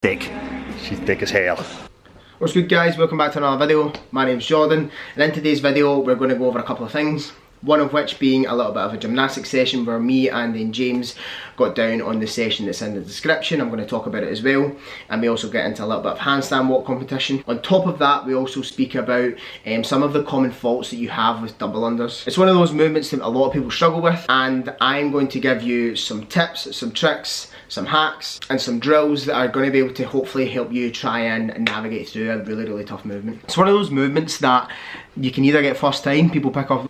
Thick. She's thick as hell. What's good guys, welcome back to another video. My name's Jordan and in today's video we're going to go over a couple of things. One of which being a little bit of a gymnastics session where me, Andy and James got down on the session that's in the description. I'm going to talk about it as well, and we also get into a little bit of handstand walk competition. On top of that, we also speak about some of the common faults that you have with double unders. It's one of those movements that a lot of people struggle with, and I'm going to give you some tips, some tricks, some hacks and some drills that are going to be able to hopefully help you try and navigate through a really tough movement. It's one of those movements that you can either get first time, people pick up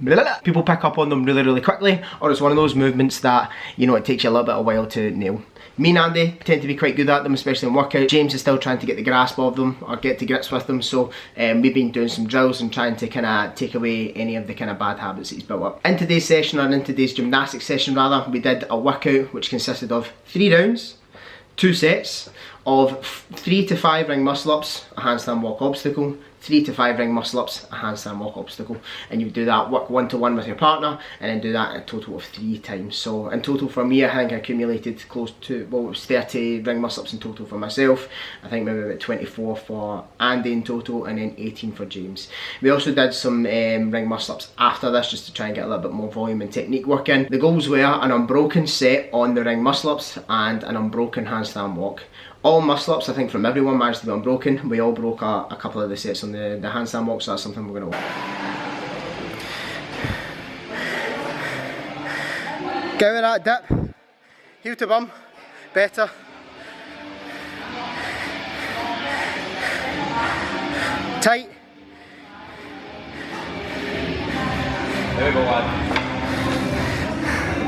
on them really quickly, or it's one of those movements that, you know, it takes you a little bit of a while to nail. Me and Andy tend to be quite good at them, especially in workout. James is still trying to get the grasp of them or get to grips with them, so we've been doing some drills and trying to kind of take away any of the kind of bad habits that he's built up. In today's session, or in today's gymnastics session rather, we did a workout which consisted of 3 rounds, 2 sets of 3 to 5 ring muscle ups, a handstand walk obstacle, 3 to 5 ring muscle ups, a handstand walk obstacle, and you do that work 1-to-1 with your partner, and then do that a total of 3 times. So in total for me, I think I accumulated close to, well, it was 30 ring muscle ups in total for myself. I think maybe about 24 for Andy in total, and then 18 for James. We also did some ring muscle ups after this, just to try and get a little bit more volume and technique work in. The goals were an unbroken set on the ring muscle ups and an unbroken handstand walk. All muscle ups, I think, from everyone managed to be unbroken. We all broke a couple of the sets on the handstand walk, so that's something we're going to get with that dip, heel to bum, better. Tight. There we go, lad.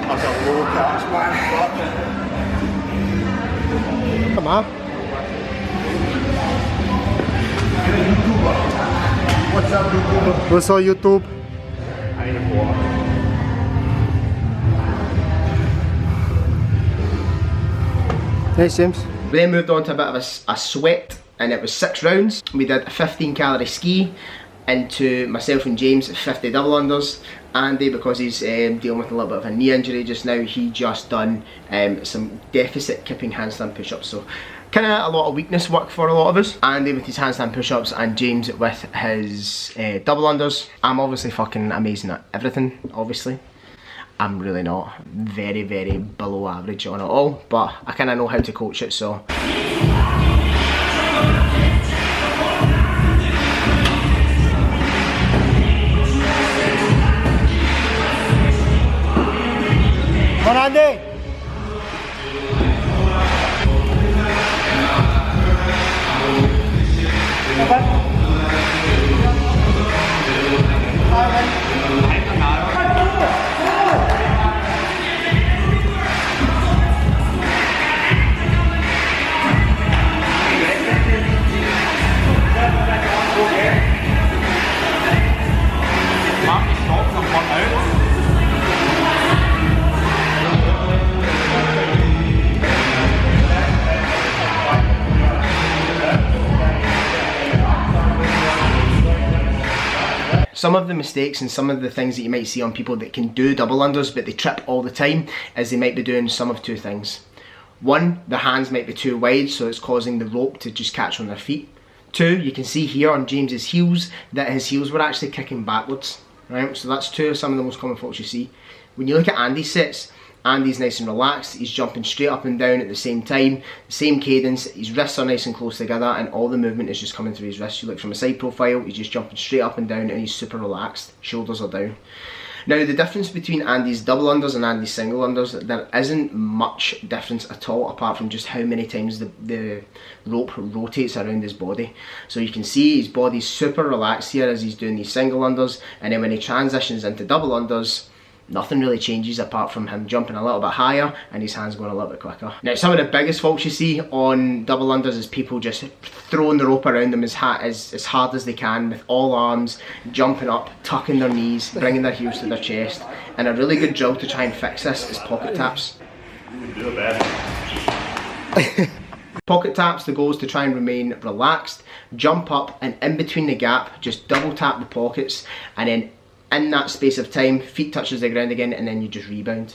That's a low catch, man. Come on. What's up, YouTube? What's on YouTube? I need a water. Nice, James. We then moved on to a bit of a sweat, and it was 6 rounds. We did a 15-calorie ski into myself and James 50 double unders. Andy, because he's dealing with a little bit of a knee injury just now, he just done some deficit kipping handstand push-ups. So kind of a lot of weakness work for a lot of us. Andy with his handstand push-ups and James with his double unders. I'm obviously fucking amazing at everything, obviously. I'm really not. Very below average on it all, but I kind of know how to coach it, so. Come on, Andy! Some of the mistakes and some of the things that you might see on people that can do double unders but they trip all the time is they might be doing some of 2 things. 1, their hands might be too wide, so it's causing the rope to just catch on their feet. 2, you can see here on James's heels that his heels were actually kicking backwards, right? So that's 2 of some of the most common faults you see. When you look at Andy's sets, Andy's nice and relaxed, he's jumping straight up and down at the same time, same cadence, his wrists are nice and close together, and all the movement is just coming through his wrists. You look from a side profile, he's just jumping straight up and down and he's super relaxed, shoulders are down. Now the difference between Andy's double unders and Andy's single unders, there isn't much difference at all apart from just how many times the rope rotates around his body. So you can see his body's super relaxed here as he's doing these single unders, and then when he transitions into double unders, nothing really changes apart from him jumping a little bit higher and his hands going a little bit quicker. Now some of the biggest faults you see on double unders is people just throwing the rope around them as hard as they can with all arms, jumping up, tucking their knees, bringing their heels to their chest. And a really good drill to try and fix this is pocket taps. Pocket taps, the goal is to try and remain relaxed, jump up, and in between the gap, just double tap the pockets, and then in that space of time, feet touches the ground again, and then you just rebound.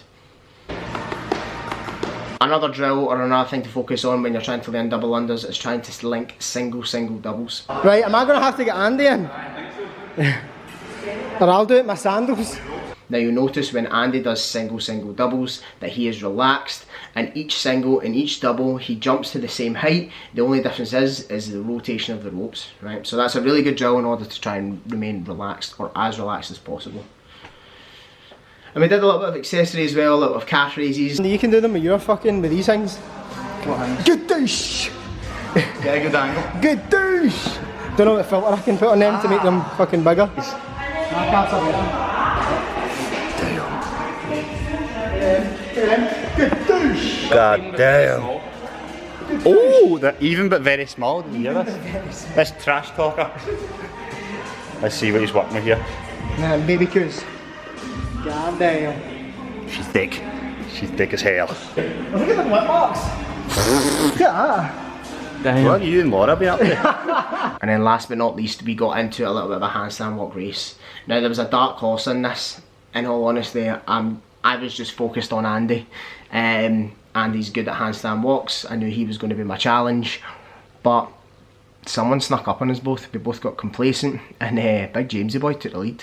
Another drill or another thing to focus on when you're trying to learn double unders is trying to link single doubles. Right, am I going to have to get Andy in? I think so. Or I'll do it in my sandals. Now you'll notice when Andy does single doubles that he is relaxed, and each single and each double he jumps to the same height. The only difference is the rotation of the ropes, right? So that's a really good drill in order to try and remain relaxed, or as relaxed as possible. And we did a little bit of accessory as well, a little bit of calf raises. You can do them with your fucking, with these things. What hands? Good douche! Get a good angle. Good douche! Don't know what filter I can put on them to make them fucking bigger. Good douche! God damn. Oh, they're even but very small. Did you hear this? This trash talker. Let's see what he's working with here. Man, baby coos. God damn. She's thick. She's thick as hell. Look at the lip marks. Look at that. Damn. What are you and Laura been up to? And then last but not least, we got into a little bit of a handstand walk race. Now there was a dark horse in this. In all honesty, I was just focused on Andy. Andy's good at handstand walks. I knew he was going to be my challenge, but someone snuck up on us both. We both got complacent, and Big Jamesy boy took the lead.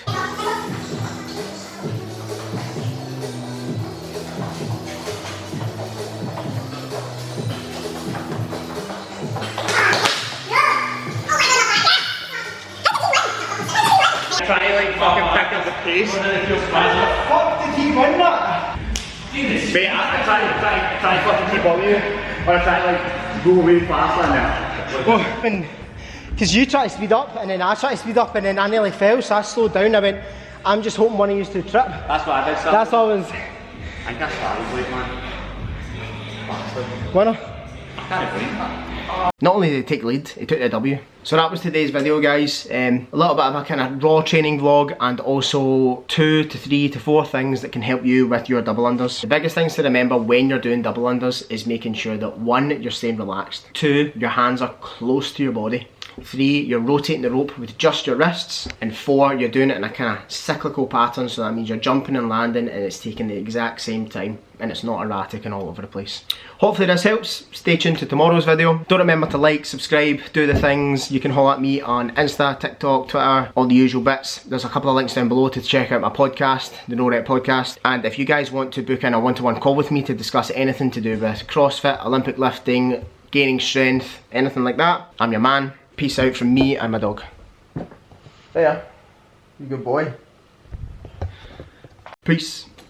Try to like fucking pick up the pace. Fuck, did he win that? Mate, I try to fucking keep up with you. Or I try to like go way faster than that. Because you try to speed up and then I try to speed up and then I nearly fell, so I slowed down. I went, I'm just hoping one of you to trip. That's what I did, sir. That's all I was. I think that's what I was like, man. Bastard. Winner. I can't believe that. Not only did he take the lead, he took the W. So that was today's video, guys. A little bit of a kind of raw training vlog, and also 2 to 3 to 4 things that can help you with your double unders. The biggest things to remember when you're doing double unders is making sure that 1, you're staying relaxed. 2, your hands are close to your body. 3, you're rotating the rope with just your wrists. And 4, you're doing it in a kind of cyclical pattern, so that means you're jumping and landing and it's taking the exact same time and it's not erratic and all over the place. Hopefully this helps. Stay tuned to tomorrow's video. Don't remember to like, subscribe, do the things. You can holler at me on Insta, TikTok, Twitter, all the usual bits. There's a couple of links down below to check out my podcast, the No Rep Podcast. And if you guys want to book in a one-to-one call with me to discuss anything to do with CrossFit, Olympic lifting, gaining strength, anything like that, I'm your man. Peace out from me and my dog. There, you good boy. Peace.